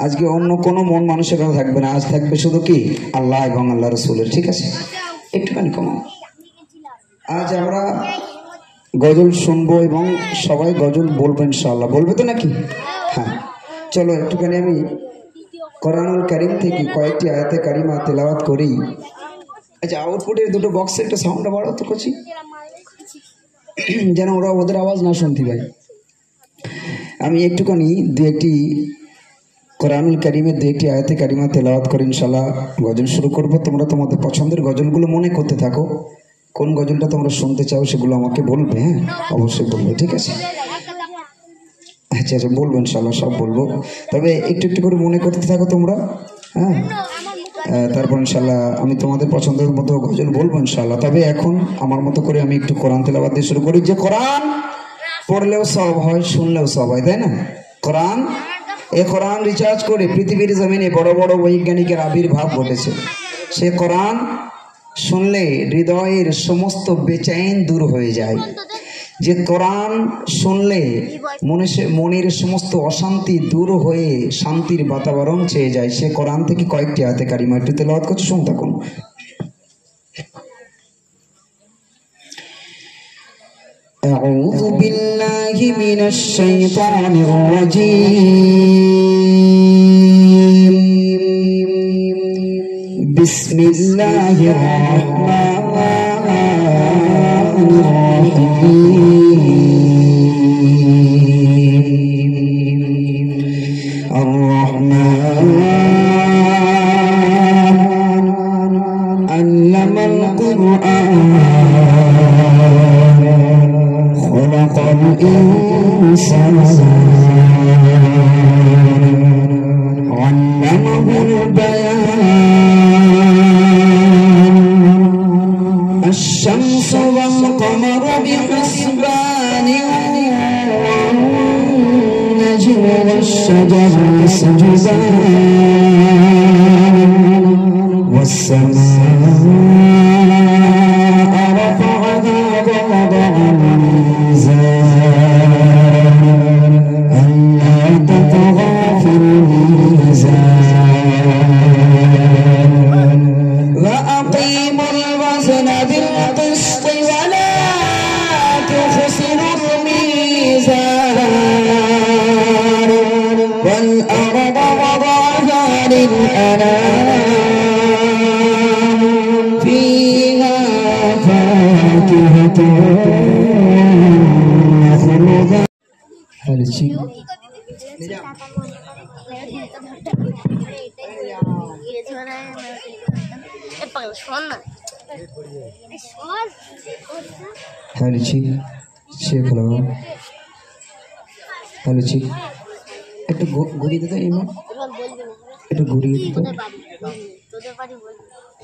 আজকে অন্য কোনো মন মানুষের কথা থাকবে না, আজ থাকবে শুধু কি আল্লাহ এবং আল্লাহ রসুলের। ঠিক আছে, একটুখানি কমান। আজ আমরা গজল শুনবো এবং সবাই গজল বলবো ইনশাআল্লাহ। বলবে তো নাকি? হ্যাঁ, চলো একটুখানি আমি কোরআনুল কারীম থেকে কয়েকটি আয়াতে কারিমা তেলাওয়াত করি। আচ্ছা, আউটপুটের দুটো বক্সে একটা সাউন্ডটা বাড়াও তো করছি, যেন ওরা ওদের আওয়াজ না শুনতে পায়। আমি একটুখানি দু একটি কোরআনুল কারীমের দু একটি আয়াতে কারিমা তেলাওয়াত করে ইনশাআল্লাহ গজল শুরু করব। তোমরা তোমাদের পছন্দের গজলগুলো মনে করতে থাকো, কোন গজলটা তোমরা শুনতে চাও সেগুলো আমাকে বলবে। হ্যাঁ, অবশ্যই বলবে, ঠিক আছে? আচ্ছা আচ্ছা, বলবো ইনশাআল্লাহ, সব বলবো, তবে একটু একটু করে মনে করতে থাকো তোমরা। হ্যাঁ, তারপর ইনশাআল্লাহ আমি তোমাদের পছন্দের মতো গজল বলবো ইনশাআল্লাহ। তবে এখন আমার মতো করে আমি একটু কোরআন তেলাওয়াত দিয়ে শুরু করি। যে কোরআন পড়লেও সব হয়, শুনলেও সব হয়, তাই না? কোরআন, এই কোরআন রিচার্জ করে পৃথিবীর জমিনে বড় বড় বৈজ্ঞানিকের আবির্ভাব ঘটেছে। সে কোরআন শুনলে হৃদয়ের সমস্ত বেচैन দূর হয়ে যায়। যে কোরআন শুনলে মনের সমস্ত অশান্তি দূর হয়ে শান্তির বাতাবরণ চেয়ে যায়। সে কোরআন থেকে কয়েকটি আয়াতে কারিমা একটু তেলাওয়াত করছি, শুনতে থাকুন। আউযু বিল্লাহি মিনাশ শাইতানির রাজীম। বিসমিল্লাহির রাহমানির রাহিম। আর-রাহমান আল্লামাল কুরআন খালাকাল ইনসানা আল্লামাহুল বায়ান। الشمس والقمر بحسبان والنجم والشجر يسجدان والسماء رفعها ووضع الميزان ألا تطغى في الميزان وأقيموا الوزن بالقسط ولا تخسروا الميزان والأرض وضعها للأنام فيها فاكهة ونخل. هذا الشيء هذا الشيء শেখ হলো। হ্যালো ঠিক, একটু ঘুরিয়ে দিতে, একটু ঘুরিয়ে দিতে,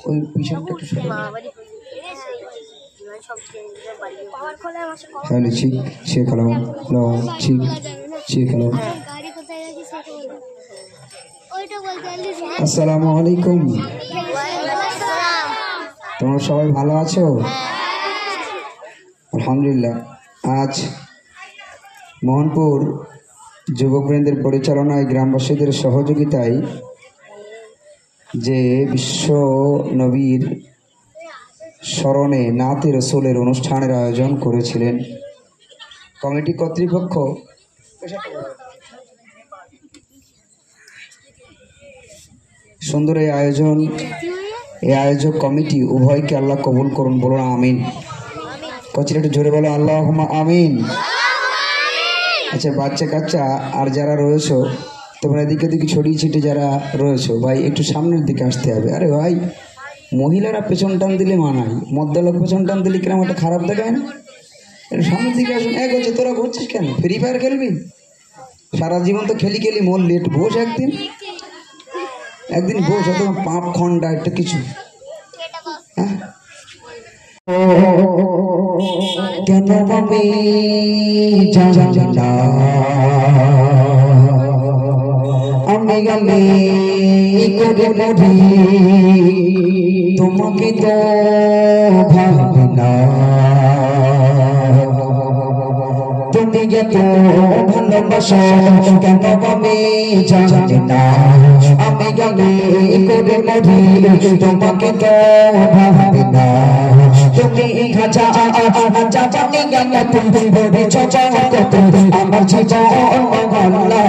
ওই পিছনটা একটু সরে। হ্যালো ঠিক, শেখ হলো। হ্যালো ঠিক, শেখ হলো। আসসালামু আলাইকুম। তোমরা সবাই ভালো আছো? আলহামদুলিল্লাহ। আজ মোহনপুর যুবকবৃন্দের পরিচালনায় গ্রামবাসীদের সহযোগিতায় যে বিশ্ব নবীর স্মরণে নাতে রসুলের অনুষ্ঠানের আয়োজন করেছিলেন কমিটি কর্তৃপক্ষ, সুন্দর এই আয়োজন, এই আয়োজক কমিটি উভয়কে আল্লাহ কবুল করুন, বলুন আমিন। কচিরা একটু জোরে বলো আল্লাহুম্মা আমিন। আচ্ছা, বাচ্চা কাচ্চা আর যারা রয়েছো তোমরা এদিকে ওদিকে ছড়িয়ে ছিটে যারা রয়েছো, ভাই একটু সামনের দিকে আসতে হবে। আরে ভাই, মহিলারা পেছন টান দিলে মানায়, মদ্দালোক পেছন টান দিলে কিরম একটা খারাপ দেখায় না? একটু সামনের দিকে আসুন। এক হচ্ছে, তোরা ঘুরছিস কেন? ফ্রি ফায়ার খেলবি? সারা জীবন তো খেলি খেলি মরলি, একটু বস, একদিন বস, অত পাপ খন্ডা একটা কিছু। হ্যাঁ, কেন আমি জানি না, আমি গেলে করে মরি, তোমাকে তো ভাবি না, তুমি এত ভালোবাসো কেন আমি জানি না আমি গানে করে মরি তোমাকে তো ভাবি না তুমি খাজা খাজা জানি গান তুমি বলেছ জগত আমার জীবন আল্লাহ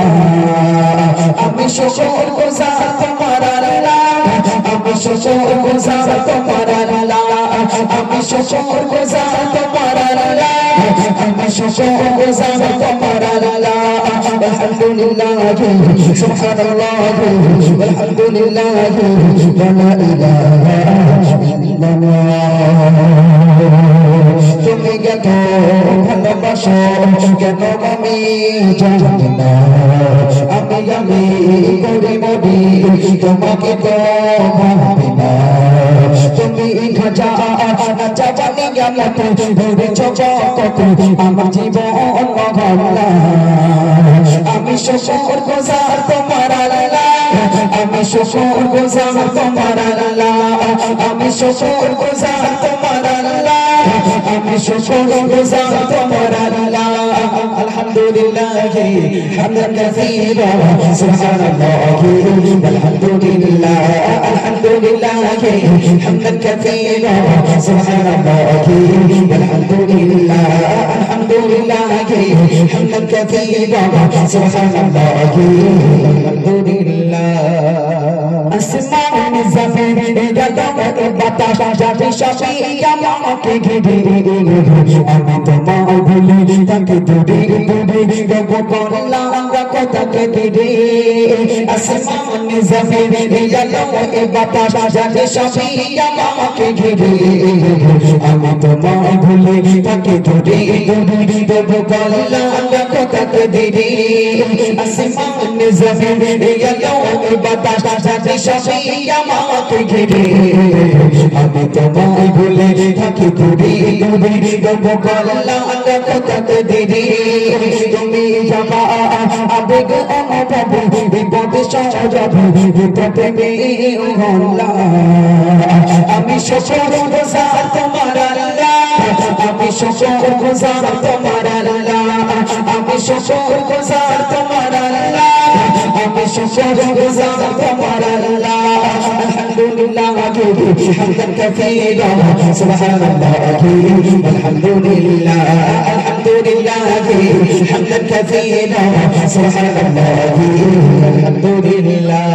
আমি শুকর গুজার তোমার আল্লাহ আমি শুকর গুজার তোমার আল্লাহ আমি শুকর গুজার তোমার আল্লাহ আমি শুকর গুজার তোমার আল্লাহ আলহামদুলিল্লাহ সুবহানাল্লাহ আলহামদুলিল্লাহ ওয়া লা ইলাহা ইল্লাল্লাহ তুমি কত ভালোবাসো কেন আমি জানি না আমি করে মরি তোমাকে তো ভাবি না তুমি খাজা খাজা জানি গেল ধরেছ জগত আমার জীবন আল্লাহ আমি শুকর গুজার তোমার আল্লাহ আমি শুকর গুজার তোমার আল্লাহ আমি শুকর গুজার তোমার আল্লাহ আমি শুকর গুজার তোমার আল্লাহ আলহামদুলিল্লাহ হামদান কাসীরা সুবহানাল্লাহ আলহামদুলিল্লাহ আলহামদুলিল্লাহ হামদান কাসীরা সুবহানাল্লাহ আলহামদুলিল্লাহ আলহামদুলিল্লাহ হামদান কাসীরা সুবহানাল্লাহ আলহামদুলিল্লাহ আসমান জমিন গগন বাতাস যাতে সবই আমাকে ঘিরে আমি তোমার ভুলি তাকে দূরে দূরে গব করলাম কথাকে ঘিরে আসমান জমিন গগন বাতাস যাতে সবই আমাকে ঘিরে আমি তোমার ভুলি তাকে দূরে দূরে গব করলাম কথাকে ঘিরে আসমান জমিন গগন বাতাস যাতে সবই আমাকে ঘিরে আমি তোমায় ভুলে থাকি দূরে দূরে গব করলাম কথাকে ধীরে তুমি যাবা আবেগ অনুভব বিপদ সহজব তবে আমি শুকর গুজার তোমার আল্লাহ আমি শুকর গুজার তোমার আল্লাহ আমি শুকর গুজার তোমার আল্লাহ আমি শুকর গুজার তোমার আল্লাহ আলহামদুলিল্লাহ হামদান কাসীরা সুবহানাল্লাহ আলহামদুলিল্লাহ আলহামদুলিল্লাহ হামদান কাসীরা সুবহানাল্লাহ আলহামদুলিল্লাহ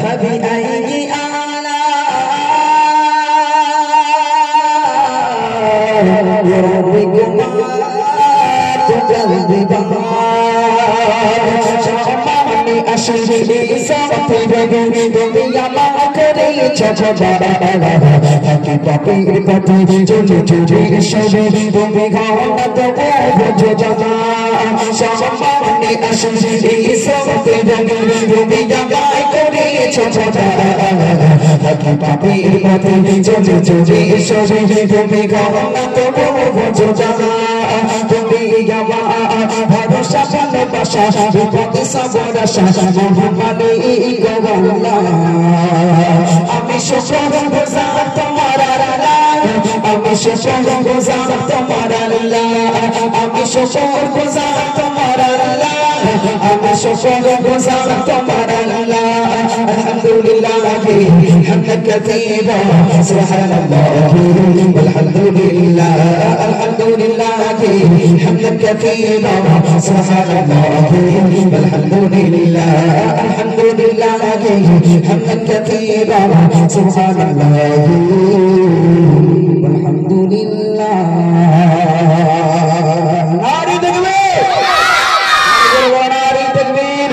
ফাবিআইয়ি আলা'i রাব্বিকুমা তুকায্যিবান আসলে সাথে তুমি আমার করে পাপির পথে চলে চলে সবে তুমি ঘানা তো বোঝো জানা সামনে আসলে সাথে তুমি আমায় করে পাপির পথে চলে চলে সবে তুমি ঘানা তো বোঝো জানা তুমি আমার ভরসা ভালোবাসা বিপদে সবর আশা মোহাম্মদে গওয়াল্লাহ আমি শুকর গুজার তোমার আল্লাহ আমি শুকর গুজার তোমার আল্লাহ আমি শুকর গুজার তোমার আল্লাহ আমি শুকর গুজার তোমার আল্লাহ আলহামদুলিল্লাহ হামদান কাসীরা সুবহানাল্লাহ আলহামদুলিল্লাহ আলহামদুলিল্লাহ হামদান কাসীরা সুবহানাল্লাহ আলহামদুলিল্লাহ আলহামদুলিল্লাহ হামদান কাসীরা সুবহানাল্লাহ আলহামদুলিল্লাহ নারী তাকবীর নারী তাকবীর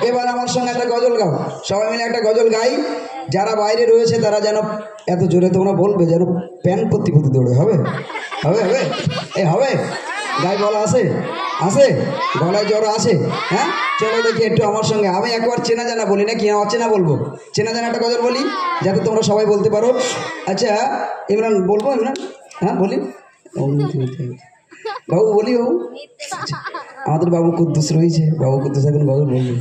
এবার আমার সঙ্গে একটা গজল গাও সবাই মিলে একটা গজল গাই যারা বাইরে রয়েছে তারা যেন এত জোরে তোমরা বলবে যেন প্যান্ট পত্তি পত্তি দৌড়ে হবে হবে হবে এই হবে গায়ে বলা আছে আছে গলায় জ্বর আছে হ্যাঁ চলো দেখি একটু আমার সঙ্গে আমি একবার চেনা জানা বলি না কি অচেনা বলবো চেনা জানা একটা গজল বলি যাতে তোমরা সবাই বলতে পারো আচ্ছা ইমরান বলবো ইমরান হ্যাঁ বলি বাবু বলি বাবু আমাদের বাবু কুদ্দুস রয়েছে বাবু কুদ্দুস এখন গজল বলবো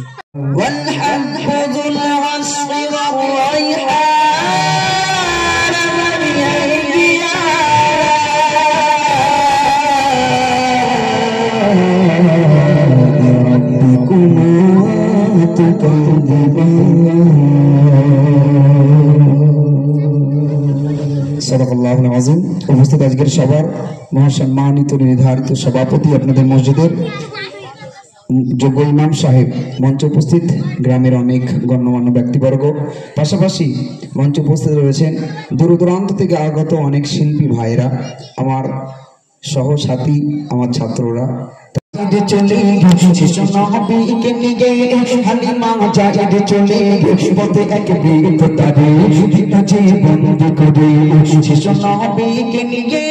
সাদাকাল্লাহুল আযীম। উপস্থিত আজকের সবার মহাসম্মানিত নির্ধারিত সভাপতি, আপনাদের মসজিদের যোগ্য ইমাম সাহেব, মঞ্চে উপস্থিত গ্রামের অনেক গণ্যমান্য ব্যক্তিবর্গ, পাশাপাশি মঞ্চে উপস্থিত রয়েছেন দূর দূরান্ত থেকে আগত অনেক শিল্পী ভাইরা, আমার সহসাথী, আমার ছাত্ররা। চলে শিশু নবীকে নিয়ে হালিমা জাহিদ চলে পথে এক বীর তারে জীবন করে শিশু নবীকে নিয়ে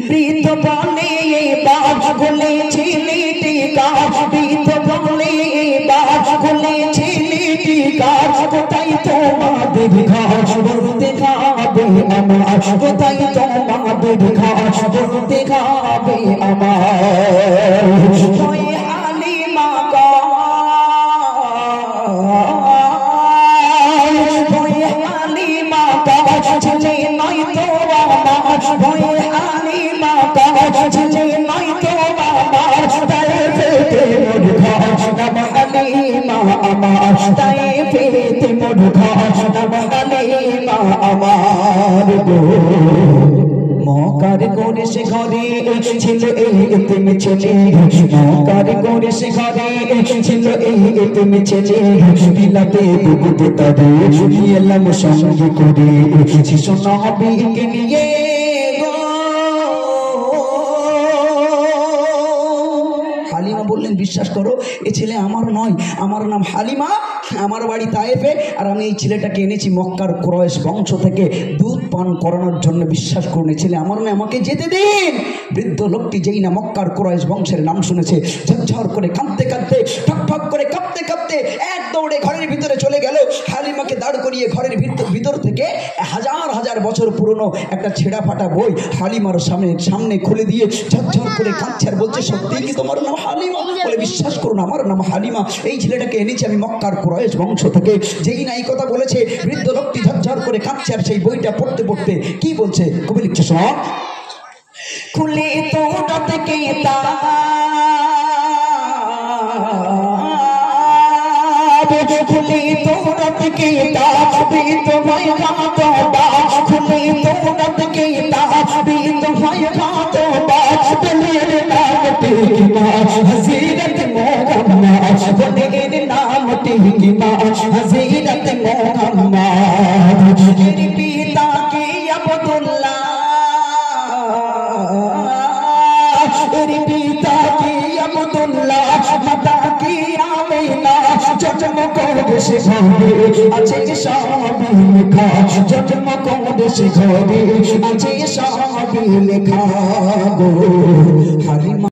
বৃদ্ধ বলে বাপ বলে ছেলেটি কাজ, বৃদ্ধ বলে বাপ বলে ছেলেটি কাজ, কোথায় তোমাদের ঘাস বলতে খাবে আমার, কোথায় তোমাদের ঘাস বলতে খাবে আমার। হালিমা হালিমা কাজ ছেলে নয় তো আমার, ভয়ে হালিমা কাজ ছেলে নয় তো আমার, তাই পেতে মোর ঘাস নাম হালিমা আমার, তাই পেতে মোর ঘাস নাম হালিমা আমার। মকার করে সে ঘরে ছিল এই তুমি ছেলে, মকার করে সে ঘরে ছিল এই তুমি ছেলে, বিলাতে দুধ তারে এলাম সঙ্গে করে শিশু নবীকে নিয়ে। হালিমা বললেন, বিশ্বাস করো এ ছেলে আমার নয়, আমার নাম হালিমা, আমার বাড়ি তায়েফে, আর আমি এই ছেলেটাকে এনেছি মক্কার কুরাইশ বংশ থেকে দুধ পান করানোর জন্য। বিশ্বাস করুন, ছেলে আমার নয়, আমাকে যেতে দিন। বৃদ্ধ লোকটি যেই না মক্কার কুরাইশ বংশের নাম শুনেছে, ঝরঝর করে কাঁদতে কাঁদতে, ঠক ঠক করে কাঁপতে কাঁপতে এক দৌড়ে ঘরের ভিতরে চলে গেল। হালিমাকে দাঁড় করিয়ে ঘরের ভিতর থেকে হাজার হাজার বছর পুরনো একটা ছেঁড়া ফাটা বই হালিমার সামনে খুলে দিয়ে ঝরঝর করে কাঁদছে আর বলছে, সত্যি কি তোমার নাম হালিমা? বলে, বিশ্বাস করুন আমার নাম হালিমা, এই ছেলেটাকে এনেছি আমি মক্কার কুরাইশ বংশ থেকে। যেই না এই কথা বলেছে, বৃদ্ধ লোকটি ঝরঝর করে কাঁদছে আর সেই বইটা পড়তে পড়তে কি বলছে কবি লিখছে, শোন। খুলে তো রাত কে খুলে তো রাত কে তোমায় খাতো বাস, খুলে তো রাত কে তোমায় খাতো বাস, বলের নামটি কি মাস হযরত মোহাম্মদ, বলের নামটি কি মাস হযরত মোহাম্মদ। এর পিতা কি আব্দুল্লাহ, এর পিতা কি আব্দুল্লাহ, মাতা কি আমিনা, জন্ম করেছে ঘরে আছে সবই লেখা, জন্ম করেছে ঘরে আছে সবই লেখা গো। হালিমা